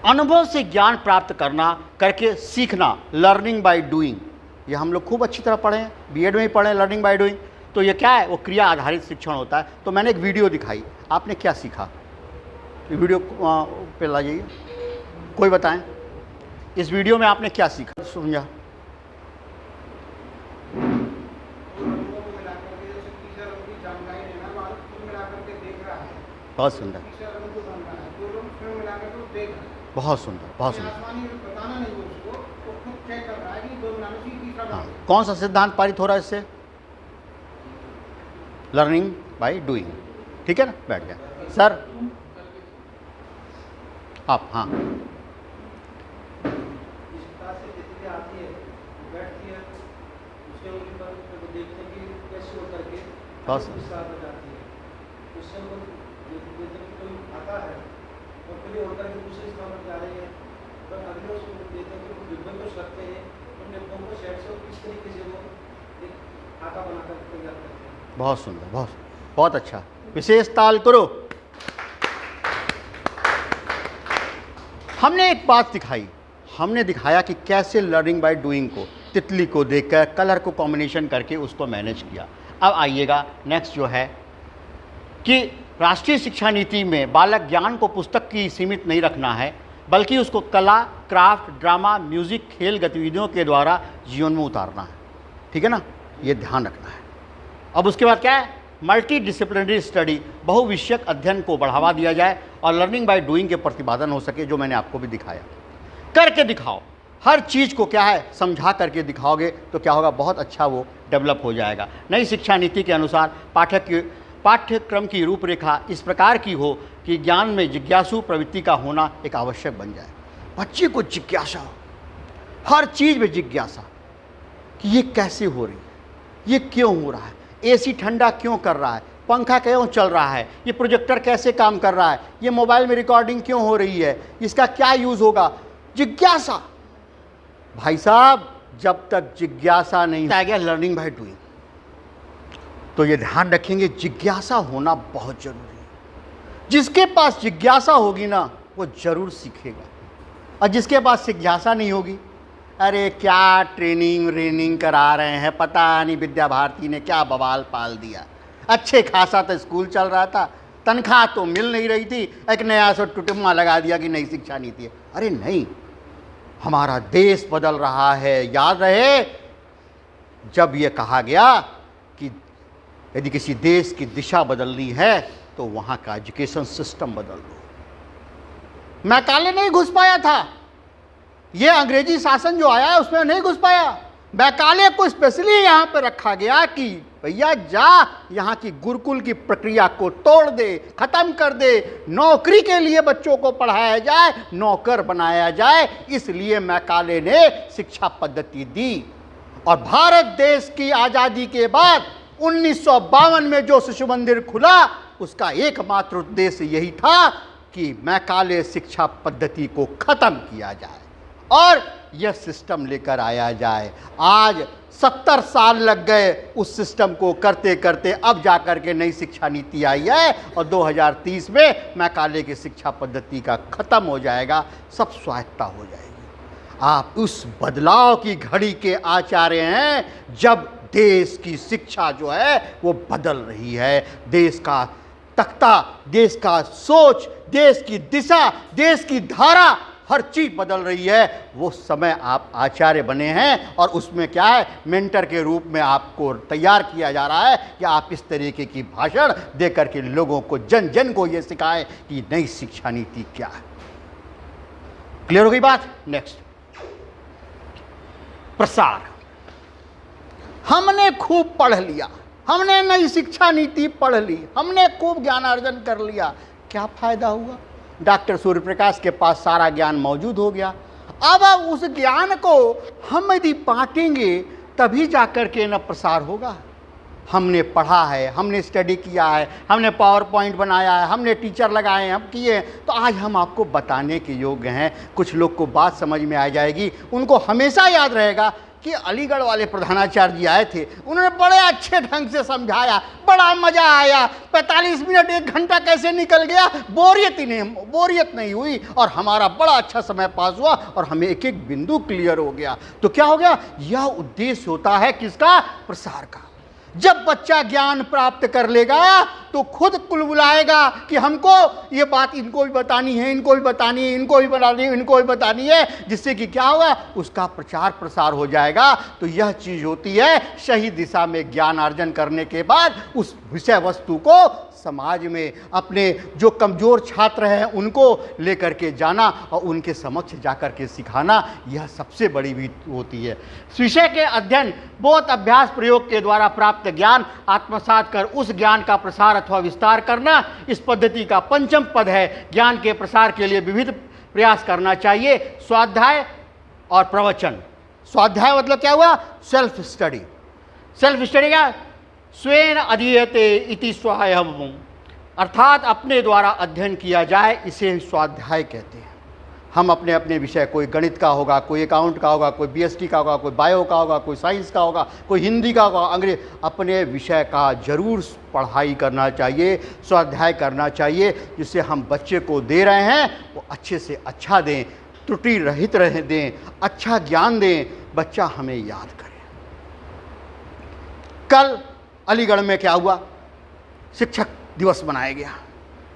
अनुभव से ज्ञान प्राप्त करना, करके सीखना, लर्निंग बाय डूइंग। ये हम लोग खूब अच्छी तरह पढ़े हैं, बीएड में ही पढ़े, लर्निंग बाय डूइंग। तो ये क्या है, वो क्रिया आधारित शिक्षण होता है। तो मैंने एक वीडियो दिखाई, आपने क्या सीखा? वीडियो पे ला जाइए, कोई बताएं इस वीडियो में आपने क्या सीखा, समझा? बहुत सुंदर, बहुत सुंदर, बहुत सुंदर। हाँ, कौन सा सिद्धांत पारित हो रहा है इससे? लर्निंग बाय डूइंग, ठीक है ना? बैठ गया सर आप। हाँ, बस बहुत सुंदर, बहुत बहुत अच्छा। विशेष ताल करो। हमने एक बात दिखाई, हमने दिखाया कि कैसे लर्निंग बाय डूइंग को, तितली को देखकर कलर को कॉम्बिनेशन करके उसको मैनेज किया। अब आइएगा नेक्स्ट जो है कि राष्ट्रीय शिक्षा नीति में बालक ज्ञान को पुस्तक की सीमित नहीं रखना है, बल्कि उसको कला, क्राफ्ट, ड्रामा, म्यूजिक, खेल गतिविधियों के द्वारा जीवन में उतारना है। ठीक है ना, ये ध्यान रखना है। अब उसके बाद क्या है, मल्टी डिसिप्लिनरी स्टडी, बहुविषयक अध्ययन को बढ़ावा दिया जाए और लर्निंग बाय डूइंग के प्रतिपादन हो सके, जो मैंने आपको भी दिखाया। करके दिखाओ, हर चीज़ को क्या है समझा करके दिखाओगे तो क्या होगा, बहुत अच्छा वो डेवलप हो जाएगा। नई शिक्षा नीति के अनुसार पाठ्यक्रम की रूपरेखा इस प्रकार की हो कि ज्ञान में जिज्ञासु प्रवृत्ति का होना एक आवश्यक बन जाए। बच्चे को जिज्ञासा हो, हर चीज़ में जिज्ञासा कि ये कैसे हो रही है, ये क्यों हो रहा है, एसी ठंडा क्यों कर रहा है, पंखा क्यों चल रहा है, ये प्रोजेक्टर कैसे काम कर रहा है, ये मोबाइल में रिकॉर्डिंग क्यों हो रही है, इसका क्या यूज़ होगा। जिज्ञासा भाई साहब, जब तक जिज्ञासा नहीं आ गया लर्निंग बाय डूइंग, तो ये ध्यान रखेंगे जिज्ञासा होना बहुत जरूरी है। जिसके पास जिज्ञासा होगी ना वो जरूर सीखेगा, और जिसके पास जिज्ञासा नहीं होगी, अरे क्या ट्रेनिंग करा रहे हैं, पता नहीं विद्या भारती ने क्या बवाल पाल दिया। अच्छे खासा तो स्कूल चल रहा था, तनख्वाह तो मिल नहीं रही थी, एक नया सा टुटुम्मा लगा दिया कि नई शिक्षा नीति है। अरे नहीं, हमारा देश बदल रहा है। याद रहे जब ये कहा गया कि यदि किसी देश की दिशा बदलनी है तो वहाँ का एजुकेशन सिस्टम बदल दो। मैकाले नहीं घुस पाया था, ये अंग्रेजी शासन जो आया है उसमें नहीं घुस पाया। मैकाले को स्पेशली यहाँ पे रखा गया कि भैया जा यहाँ की गुरुकुल की प्रक्रिया को तोड़ दे, खत्म कर दे, नौकरी के लिए बच्चों को पढ़ाया जाए, नौकर बनाया जाए। इसलिए मैकाले ने शिक्षा पद्धति दी। और भारत देश की आज़ादी के बाद 1952 में जो शिशु मंदिर खुला, उसका एकमात्र उद्देश्य यही था कि मैकाले शिक्षा पद्धति को खत्म किया जाए और यह सिस्टम लेकर आया जाए। आज 70 साल लग गए उस सिस्टम को करते करते, अब जाकर के नई शिक्षा नीति आई है और 2030 में मैकाले की शिक्षा पद्धति का खत्म हो जाएगा, सब स्वायत्ता हो जाएगी। आप उस बदलाव की घड़ी के आचार्य हैं जब देश की शिक्षा जो है वो बदल रही है। देश का तख्ता, देश का सोच, देश की दिशा, देश की धारा, हर चीज़ बदल रही है। वो समय आप आचार्य बने हैं और उसमें क्या है, मेंटर के रूप में आपको तैयार किया जा रहा है कि आप इस तरीके की भाषण दे करके लोगों को, जन जन को ये सिखाएं कि नई शिक्षा नीति क्या है। क्लियर हो गई बात? नेक्स्ट, प्रसार। हमने खूब पढ़ लिया, हमने नई शिक्षा नीति पढ़ ली, हमने खूब ज्ञानार्जन कर लिया, क्या फायदा हुआ? डॉक्टर सूर्य प्रकाश के पास सारा ज्ञान मौजूद हो गया। अब उस ज्ञान को हम यदि बांटेंगे तभी जाकर के न प्रसार होगा। हमने पढ़ा है, हमने स्टडी किया है, हमने पावर पॉइंट बनाया है, हमने टीचर लगाए हैं, हम किए, तो आज हम आपको बताने के योग्य हैं। कुछ लोग को बात समझ में आ जाएगी, उनको हमेशा याद रहेगा कि अलीगढ़ वाले प्रधानाचार्य जी आए थे, उन्होंने बड़े अच्छे ढंग से समझाया, बड़ा मज़ा आया, 45 मिनट 1 घंटा कैसे निकल गया, बोरियत नहीं हुई और हमारा बड़ा अच्छा समय पास हुआ और हमें एक एक बिंदु क्लियर हो गया। तो क्या हो गया, यह उद्देश्य होता है किसका? प्रसार का। जब बच्चा ज्ञान प्राप्त कर लेगा तो खुद कुलबुलाएगा कि हमको ये बात इनको भी बतानी है, इनको भी बतानी है, इनको भी बतानी है, इनको भी बतानी है, जिससे कि क्या होगा, उसका प्रचार प्रसार हो जाएगा। तो यह चीज होती है सही दिशा में ज्ञान अर्जन करने के बाद उस विषय वस्तु को समाज में अपने जो कमजोर छात्र हैं उनको लेकर के जाना और उनके समक्ष जाकर के सिखाना, यह सबसे बड़ी भी होती है। विषय के अध्ययन, बहुत अभ्यास प्रयोग के द्वारा प्राप्त ज्ञान आत्मसात कर उस ज्ञान का प्रसार अथवा विस्तार करना, इस पद्धति का पंचम पद है। ज्ञान के प्रसार के लिए विविध प्रयास करना चाहिए। स्वाध्याय और प्रवचन। स्वाध्याय मतलब क्या हुआ, सेल्फ स्टडी। सेल्फ स्टडी क्या, स्वेन अधीयते इति स्वाध्यायम्, अर्थात अपने द्वारा अध्ययन किया जाए, इसे स्वाध्याय कहते हैं। हम अपने अपने विषय, कोई गणित का होगा, कोई अकाउंट का होगा, कोई बीएसटी का होगा, कोई बायो का होगा, कोई साइंस का होगा, कोई हिंदी का होगा, अंग्रेज, अपने विषय का जरूर पढ़ाई करना चाहिए, स्वाध्याय करना चाहिए, जिससे हम बच्चे को दे रहे हैं वो अच्छे से अच्छा दें, त्रुटि रहित रह दें, अच्छा ज्ञान दें, बच्चा हमें याद करे। कल अलीगढ़ में क्या हुआ, शिक्षक दिवस मनाया गया।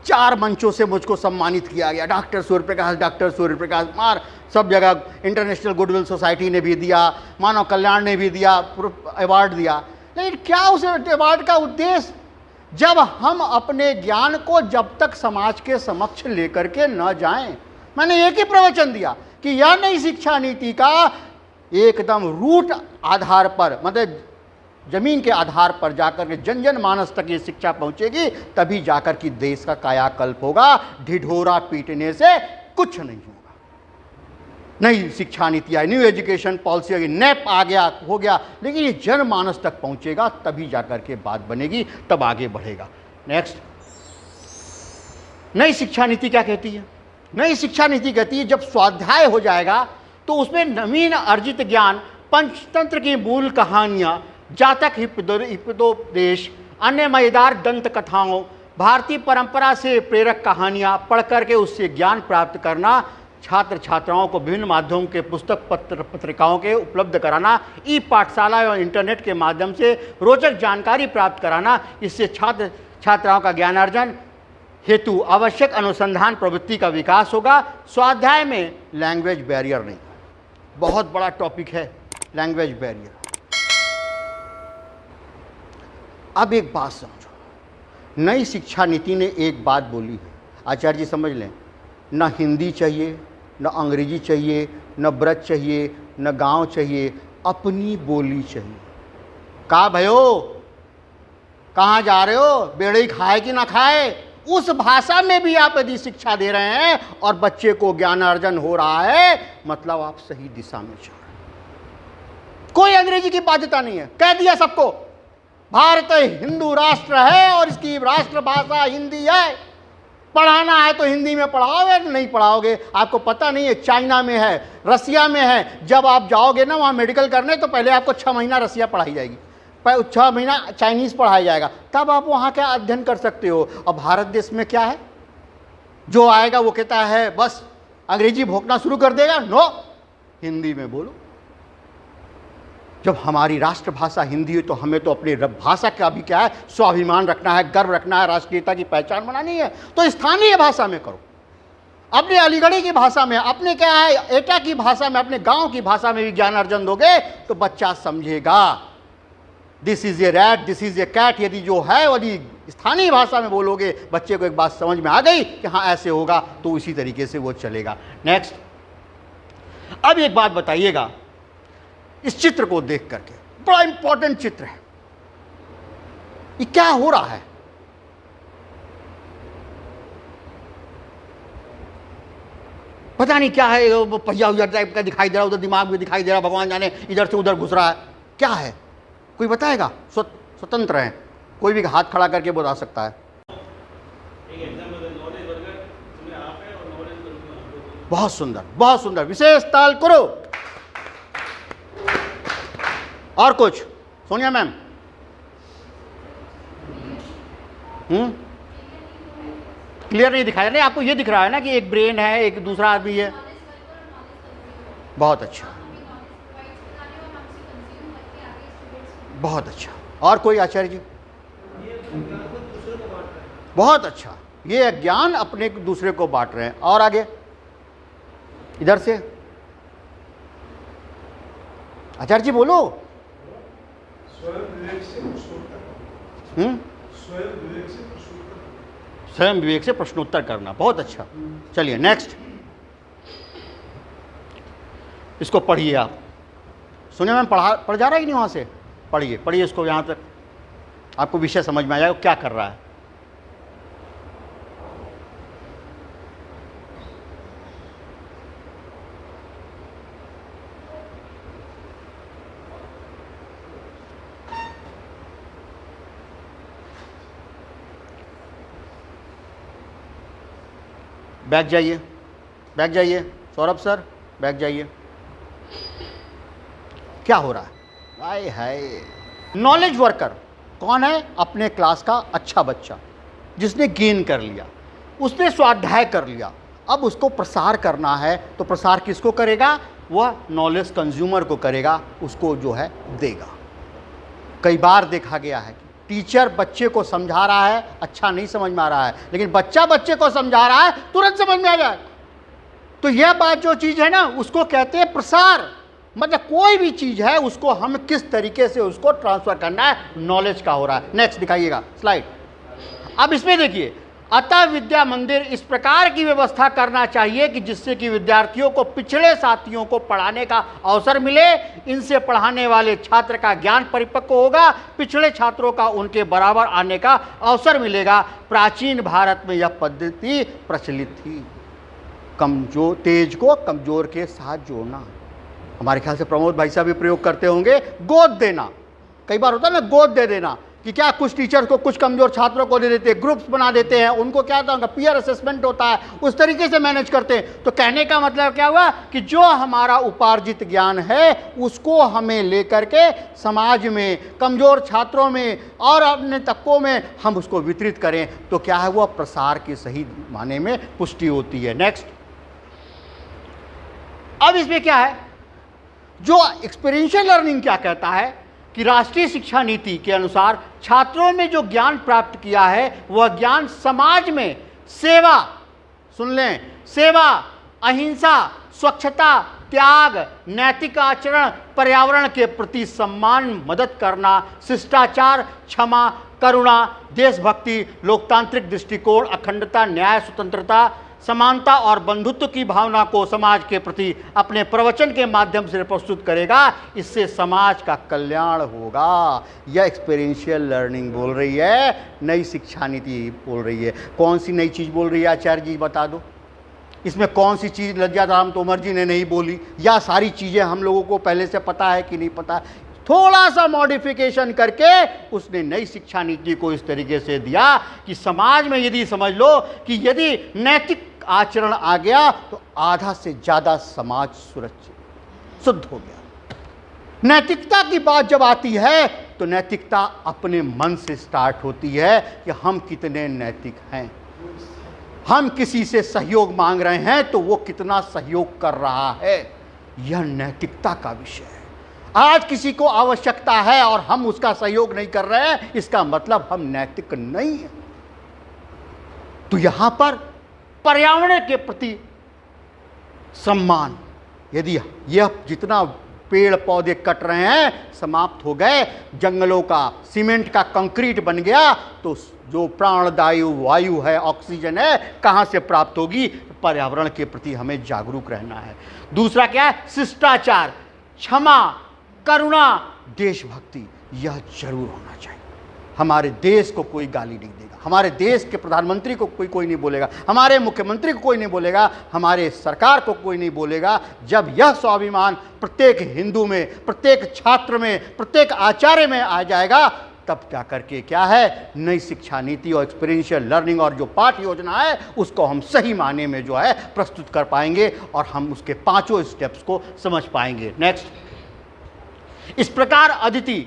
4 मंचों से मुझको सम्मानित किया गया। डॉक्टर सूर्य प्रकाश मार, सब जगह इंटरनेशनल गुडविल सोसाइटी ने भी दिया, मानव कल्याण ने भी दिया, अवार्ड दिया। लेकिन क्या उस अवार्ड का उद्देश्य, जब हम अपने ज्ञान को जब तक समाज के समक्ष लेकर के न जाएं। मैंने एक ही प्रवचन दिया कि यह नई शिक्षा नीति का एकदम रूट आधार पर, मतलब जमीन के आधार पर जाकर के जन जन मानस तक ये शिक्षा पहुंचेगी, तभी जाकर के देश का कायाकल्प होगा। ढिढोरा पीटने से कुछ नहीं होगा। नई शिक्षा नीति आई, न्यू एजुकेशन पॉलिसी आई, नैप आ गया, हो गया, लेकिन ये जन मानस तक पहुंचेगा तभी जाकर के बात बनेगी, तब आगे बढ़ेगा। नेक्स्ट, नई शिक्षा नीति क्या कहती है? नई शिक्षा नीति कहती है जब स्वाध्याय हो जाएगा तो उसमें नवीन अर्जित ज्ञान, पंचतंत्र की मूल कहानियां, जातक हितोपदेश, अन्य मजेदार दंत कथाओं, भारतीय परंपरा से प्रेरक कहानियां पढ़ करके उससे ज्ञान प्राप्त करना, छात्र छात्राओं को विभिन्न माध्यमों के पुस्तक पत्रिकाओं के उपलब्ध कराना, ई पाठशाला और इंटरनेट के माध्यम से रोचक जानकारी प्राप्त कराना, इससे छात्र छात्राओं का ज्ञानार्जन हेतु आवश्यक अनुसंधान प्रवृत्ति का विकास होगा। स्वाध्याय में लैंग्वेज बैरियर नहीं, बहुत बड़ा टॉपिक है लैंग्वेज बैरियर। अब एक बात समझो, नई शिक्षा नीति ने एक बात बोली है, आचार्य जी समझ लें, न हिंदी चाहिए, न अंग्रेजी चाहिए, न ब्रज चाहिए, न गांव चाहिए, अपनी बोली चाहिए। कहा भयो, कहाँ जा रहे हो, बेड़ई खाए कि ना खाए, उस भाषा में भी आप यदि शिक्षा दे रहे हैं और बच्चे को ज्ञानार्जन हो रहा है, मतलब आप सही दिशा में चल रहे हैं। कोई अंग्रेजी की बाध्यता नहीं है, कह दिया सबको, भारत हिंदू राष्ट्र है और इसकी राष्ट्रभाषा हिंदी है, पढ़ाना है तो हिंदी में पढ़ाओगे, नहीं पढ़ाओगे आपको पता नहीं है। चाइना में है, रसिया में है, जब आप जाओगे ना वहाँ मेडिकल करने तो पहले आपको 6 महीना रसिया पढ़ाई जाएगी, 6 महीना चाइनीज़ पढ़ाया जाएगा, तब आप वहाँ क्या अध्ययन कर सकते हो। और भारत देश में क्या है, जो आएगा वो कहता है बस अंग्रेजी भोंकना शुरू कर देगा, नो, हिंदी में बोलो। जब हमारी राष्ट्रभाषा हिंदी है तो हमें तो अपनी भाषा का भी क्या है, स्वाभिमान रखना है, गर्व रखना है, राष्ट्रीयता की पहचान बनानी है, तो स्थानीय भाषा में करो, अपने अलीगढ़ी की भाषा में, अपने क्या है एटा की भाषा में, अपने गांव की भाषा में भी ज्ञान अर्जन दोगे तो बच्चा समझेगा। This is a rat, this is a cat, यदि जो है यदि स्थानीय भाषा में बोलोगे, बच्चे को एक बात समझ में आ गई कि हाँ ऐसे होगा, तो इसी तरीके से वो चलेगा। नेक्स्ट, अब एक बात बताइएगा, इस चित्र को देख करके, बड़ा इंपॉर्टेंट चित्र है, ये क्या हो रहा है? पता नहीं क्या है, वो पहिया उजर टाइप का दिखाई दे रहा, उधर दिमाग में दिखाई दे रहा, भगवान जाने इधर से उधर घुस रहा है, क्या है? कोई बताएगा? स्वतंत्र है, कोई भी हाथ खड़ा करके बता सकता है। बहुत सुंदर, बहुत सुंदर, विशेष ताल करो। और कुछ? सोनिया मैम, क्लियर नहीं दिखाया? नहीं, आपको ये दिख रहा है ना कि एक ब्रेन है, एक दूसरा आदमी है। बहुत अच्छा, बहुत अच्छा, और कोई आचार्य जी? बहुत अच्छा, ये ज्ञान अपने दूसरे को बांट रहे हैं। और आगे इधर से आचार्य जी बोलो। स्वयं विवेक से प्रश्नोत्तर करना, बहुत अच्छा। चलिए नेक्स्ट, इसको पढ़िए आप। सुने मैं पढ़ जा रहा है कि नहीं? वहां से पढ़िए, पढ़िए इसको, यहां तक आपको विषय समझ में आ जाएगा क्या कर रहा है। बैक जाइए, बैक जाइए सौरभ सर, बैक जाइए। क्या हो रहा है? हाय हाय। नॉलेज वर्कर कौन है? अपने क्लास का अच्छा बच्चा जिसने गेन कर लिया, उसने स्वाध्याय कर लिया, अब उसको प्रसार करना है। तो प्रसार किसको करेगा? वह नॉलेज कंज्यूमर को करेगा, उसको जो है देगा। कई बार देखा गया है कि टीचर बच्चे को समझा रहा है, अच्छा नहीं समझ में आ रहा है, लेकिन बच्चा बच्चे को समझा रहा है, तुरंत समझ में आ जाए। तो यह बात जो चीज है ना, उसको कहते हैं प्रसार। मतलब कोई भी चीज है उसको हम किस तरीके से उसको ट्रांसफर करना है, नॉलेज का हो रहा है। नेक्स्ट दिखाइएगा स्लाइड। अब इसमें देखिए, अतः विद्या मंदिर इस प्रकार की व्यवस्था करना चाहिए कि जिससे कि विद्यार्थियों को पिछड़े साथियों को पढ़ाने का अवसर मिले। इनसे पढ़ाने वाले छात्र का ज्ञान परिपक्व होगा, पिछड़े छात्रों का उनके बराबर आने का अवसर मिलेगा। प्राचीन भारत में यह पद्धति प्रचलित थी, कमजोर तेज को कमजोर के साथ जोड़ना। हमारे ख्याल से प्रमोद भाई साहब भी प्रयोग करते होंगे, गोद देना। कई बार होता है ना, गोद दे देना, कि क्या कुछ टीचर्स को कुछ कमजोर छात्रों को दे देते हैं, ग्रुप्स बना देते हैं, उनको क्या होता है, उनका पीयर असेसमेंट होता है, उस तरीके से मैनेज करते हैं। तो कहने का मतलब क्या हुआ कि जो हमारा उपार्जित ज्ञान है उसको हमें लेकर के समाज में, कमजोर छात्रों में और अन्य तबकों में हम उसको वितरित करें। तो क्या है, वह प्रसार की सही माने में पुष्टि होती है। नेक्स्ट, अब इसमें क्या है, जो एक्सपीरियंशियल लर्निंग क्या कहता है कि राष्ट्रीय शिक्षा नीति के अनुसार छात्रों में जो ज्ञान प्राप्त किया है वह ज्ञान समाज में सेवा, सुन लें, सेवा, अहिंसा, स्वच्छता, त्याग, नैतिक आचरण, पर्यावरण के प्रति सम्मान, मदद करना, शिष्टाचार, क्षमा, करुणा, देशभक्ति, लोकतांत्रिक दृष्टिकोण, अखंडता, न्याय, स्वतंत्रता, समानता और बंधुत्व की भावना को समाज के प्रति अपने प्रवचन के माध्यम से प्रस्तुत करेगा। इससे समाज का कल्याण होगा। यह एक्सपीरियंशियल लर्निंग बोल रही है, नई शिक्षा नीति बोल रही है। कौन सी नई चीज़ बोल रही है आचार्य जी, बता दो। इसमें कौन सी चीज़ लज्जाराम तोमर जी ने नहीं बोली, या सारी चीज़ें हम लोगों को पहले से पता है कि नहीं पता? थोड़ा सा मॉडिफिकेशन करके उसने नई शिक्षा नीति को इस तरीके से दिया कि समाज में यदि समझ लो कि यदि नैतिक आचरण आ गया तो आधा से ज्यादा समाज सुरक्षित शुद्ध हो गया। नैतिकता की बात जब आती है तो नैतिकता अपने मन से स्टार्ट होती है कि हम कितने नैतिक हैं। हम किसी से सहयोग मांग रहे हैं तो वो कितना सहयोग कर रहा है, यह नैतिकता का विषय है। आज किसी को आवश्यकता है और हम उसका सहयोग नहीं कर रहे हैं, इसका मतलब हम नैतिक नहीं है। तो यहां पर पर्यावरण के प्रति सम्मान, यदि यह जितना पेड़ पौधे कट रहे हैं समाप्त हो गए, जंगलों का सीमेंट का कंक्रीट बन गया, तो जो प्राणदायी वायु है, ऑक्सीजन है, कहां से प्राप्त होगी? पर्यावरण के प्रति हमें जागरूक रहना है। दूसरा क्या है? शिष्टाचार, क्षमा, करुणा, देशभक्ति, यह जरूर होना चाहिए। हमारे देश को कोई गाली नहीं देगा, हमारे देश के प्रधानमंत्री को कोई नहीं बोलेगा, हमारे मुख्यमंत्री को कोई नहीं बोलेगा, हमारे सरकार को कोई नहीं बोलेगा। जब यह स्वाभिमान प्रत्येक हिंदू में, प्रत्येक छात्र में, प्रत्येक आचार्य में आ जाएगा, तब क्या करके क्या है, नई शिक्षा नीति और एक्सपीरियंशियल लर्निंग और जो पाठ योजना है उसको हम सही माने में जो है प्रस्तुत कर पाएंगे और हम उसके पांचों स्टेप्स को समझ पाएंगे। नेक्स्ट, इस प्रकार अदिति,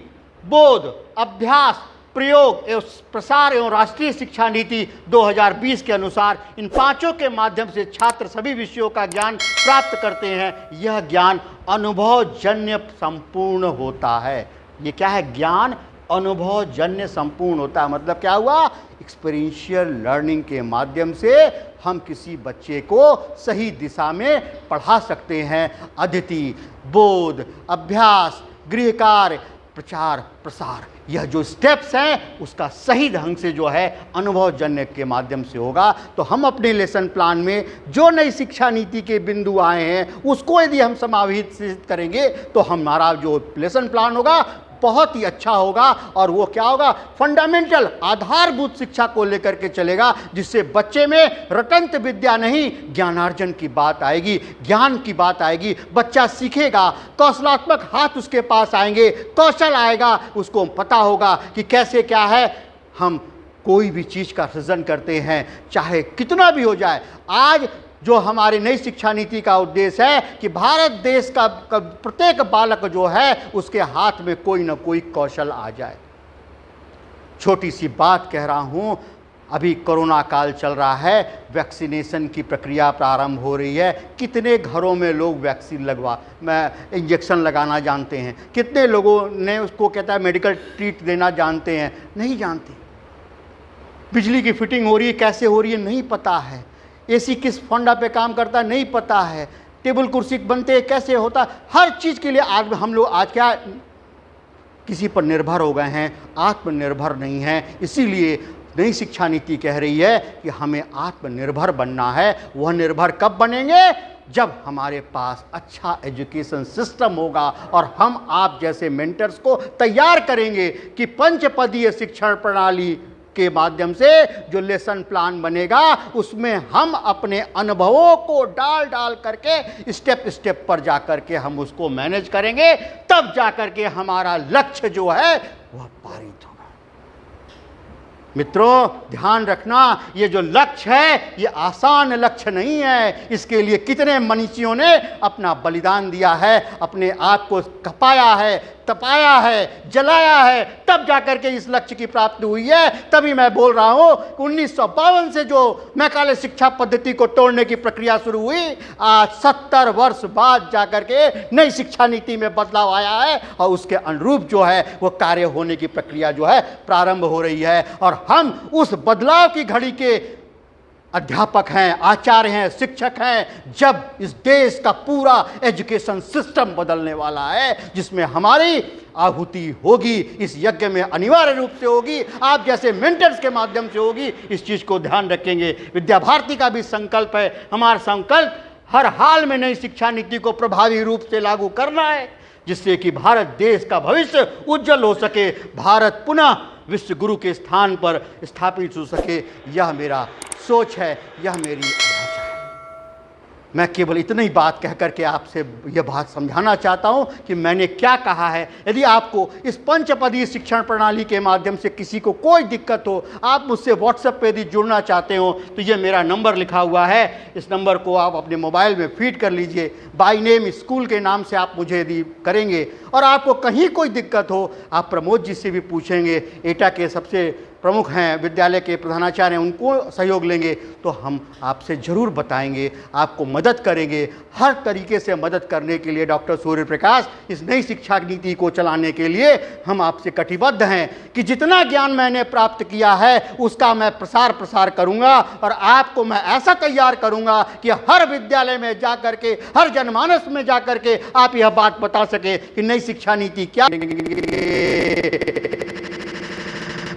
बोध, अभ्यास, प्रयोग एवं प्रसार एवं राष्ट्रीय शिक्षा नीति 2020 के अनुसार इन पांचों के माध्यम से छात्र सभी विषयों का ज्ञान प्राप्त करते हैं। यह ज्ञान अनुभवजन्य संपूर्ण होता है। ये क्या है? ज्ञान अनुभवजन्य संपूर्ण होता है। मतलब क्या हुआ? एक्सपीरियंशियल लर्निंग के माध्यम से हम किसी बच्चे को सही दिशा में पढ़ा सकते हैं। अदिति, बोध, अभ्यास, गृह कार्य, प्रचार प्रसार, यह जो स्टेप्स हैं उसका सही ढंग से जो है अनुभवजन्य के माध्यम से होगा। तो हम अपने लेसन प्लान में जो नई शिक्षा नीति के बिंदु आए हैं उसको यदि हम समाहित करेंगे तो हमारा जो लेसन प्लान होगा बहुत ही अच्छा होगा। और वो क्या होगा? फंडामेंटल, आधारभूत शिक्षा को लेकर के चलेगा, जिससे बच्चे में रटंत विद्या नहीं ज्ञानार्जन की बात आएगी, ज्ञान की बात आएगी। बच्चा सीखेगा, कौशलात्मक हाथ उसके पास आएंगे, कौशल आएगा, उसको पता होगा कि कैसे क्या है हम कोई भी चीज़ का सृजन करते हैं, चाहे कितना भी हो जाए। आज जो हमारी नई शिक्षा नीति का उद्देश्य है कि भारत देश का प्रत्येक बालक जो है उसके हाथ में कोई ना कोई कौशल आ जाए। छोटी सी बात कह रहा हूँ, अभी कोरोना काल चल रहा है, वैक्सीनेशन की प्रक्रिया प्रारंभ हो रही है। कितने घरों में लोग वैक्सीन इंजेक्शन लगाना जानते हैं? कितने लोगों ने उसको कहता है मेडिकल ट्रीट देना जानते हैं? नहीं जानते। बिजली की फिटिंग हो रही है, कैसे हो रही है नहीं पता है। एसी किस फंडा पे काम करता है नहीं पता है। टेबल कुर्सी बनते हैं कैसे होता है, हर चीज़ के लिए आज हम लोग आज क्या किसी पर निर्भर हो गए हैं, आत्मनिर्भर नहीं हैं। इसीलिए नई शिक्षा नीति कह रही है कि हमें आत्मनिर्भर बनना है। वह निर्भर कब बनेंगे? जब हमारे पास अच्छा एजुकेशन सिस्टम होगा और हम आप जैसे मेंटर्स को तैयार करेंगे कि पंचपदीय शिक्षण प्रणाली के माध्यम से जो लेसन प्लान बनेगा उसमें हम अपने अनुभवों को डाल डाल करके स्टेप स्टेप पर जाकर के हम उसको मैनेज करेंगे। तब जाकर के हमारा लक्ष्य जो है वह पारित होगा। मित्रों ध्यान रखना, ये जो लक्ष्य है ये आसान लक्ष्य नहीं है। इसके लिए कितने मनीषियों ने अपना बलिदान दिया है, अपने आप को खपाया है, तपाया है, जलाया है, तब जाकर के इस लक्ष्य की प्राप्ति हुई है। तभी मैं बोल रहा हूँ 1952 से जो मैकाले शिक्षा पद्धति को तोड़ने की प्रक्रिया शुरू हुई, आज 70 वर्ष बाद जाकर के नई शिक्षा नीति में बदलाव आया है और उसके अनुरूप जो है वो कार्य होने की प्रक्रिया जो है प्रारंभ हो रही है। और हम उस बदलाव की घड़ी के अध्यापक हैं, आचार्य हैं, शिक्षक हैं, जब इस देश का पूरा एजुकेशन सिस्टम बदलने वाला है, जिसमें हमारी आहुति होगी, इस यज्ञ में अनिवार्य रूप से होगी, आप जैसे मेंटर्स के माध्यम से होगी। इस चीज़ को ध्यान रखेंगे। विद्या भारती का भी संकल्प है, हमारा संकल्प हर हाल में नई शिक्षा नीति को प्रभावी रूप से लागू करना है, जिससे कि भारत देश का भविष्य उज्जवल हो सके, भारत पुनः विश्व गुरु के स्थान पर स्थापित हो सके। यह मेरा सोच है, यह मेरी आशा है। मैं केवल इतनी ही बात कह करके आपसे यह बात समझाना चाहता हूँ कि मैंने क्या कहा है। यदि आपको इस पंचपदीय शिक्षण प्रणाली के माध्यम से किसी को कोई दिक्कत हो, आप मुझसे व्हाट्सएप पे यदि जुड़ना चाहते हो तो ये मेरा नंबर लिखा हुआ है, इस नंबर को आप अपने मोबाइल में फीड कर लीजिए। बाय नेम स्कूल के नाम से आप मुझे यदि करेंगे और आपको कहीं कोई दिक्कत हो, आप प्रमोद जी से भी पूछेंगे, एटा के सबसे प्रमुख हैं, विद्यालय के प्रधानाचार्य हैं, उनको सहयोग लेंगे तो हम आपसे ज़रूर बताएंगे, आपको मदद करेंगे। हर तरीके से मदद करने के लिए डॉक्टर सूर्य प्रकाश इस नई शिक्षा नीति को चलाने के लिए हम आपसे कटिबद्ध हैं कि जितना ज्ञान मैंने प्राप्त किया है उसका मैं प्रसार करूंगा और आपको मैं ऐसा तैयार करूंगा कि हर विद्यालय में जा कर के, हर जनमानस में जा कर के आप यह बात बता सके कि नई शिक्षा नीति क्या,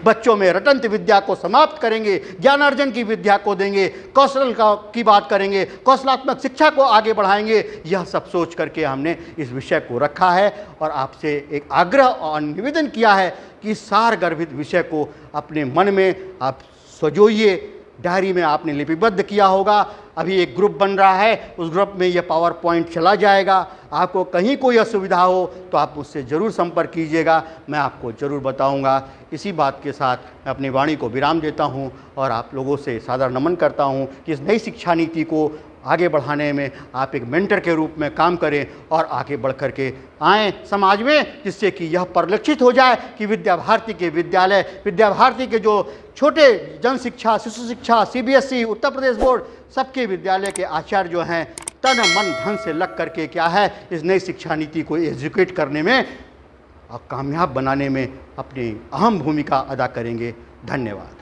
बच्चों में रटंत विद्या को समाप्त करेंगे, ज्ञानार्जन की विद्या को देंगे, कौशल की बात करेंगे, कौशलात्मक शिक्षा को आगे बढ़ाएंगे। यह सब सोच करके हमने इस विषय को रखा है और आपसे एक आग्रह और निवेदन किया है कि सार गर्भित विषय को अपने मन में आप सजोइए। डायरी में आपने लिपिबद्ध किया होगा, अभी एक ग्रुप बन रहा है, उस ग्रुप में यह पावर पॉइंट चला जाएगा। आपको कहीं कोई असुविधा हो तो आप मुझसे ज़रूर संपर्क कीजिएगा, मैं आपको ज़रूर बताऊंगा। इसी बात के साथ मैं अपनी वाणी को विराम देता हूं और आप लोगों से सादर नमन करता हूं कि इस नई शिक्षा नीति को आगे बढ़ाने में आप एक मेंटर के रूप में काम करें और आगे बढ़ कर के आएँ समाज में, जिससे कि यह परिलक्षित हो जाए कि विद्या भारती के विद्यालय, विद्या भारती के जो छोटे जन शिक्षा, शिशु शिक्षा, CBSE, उत्तर प्रदेश बोर्ड, सबके विद्यालय के आचार्य जो हैं तन मन धन से लग करके क्या है इस नई शिक्षा नीति को एग्जीक्यूट करने में और कामयाब बनाने में अपनी अहम भूमिका अदा करेंगे। धन्यवाद।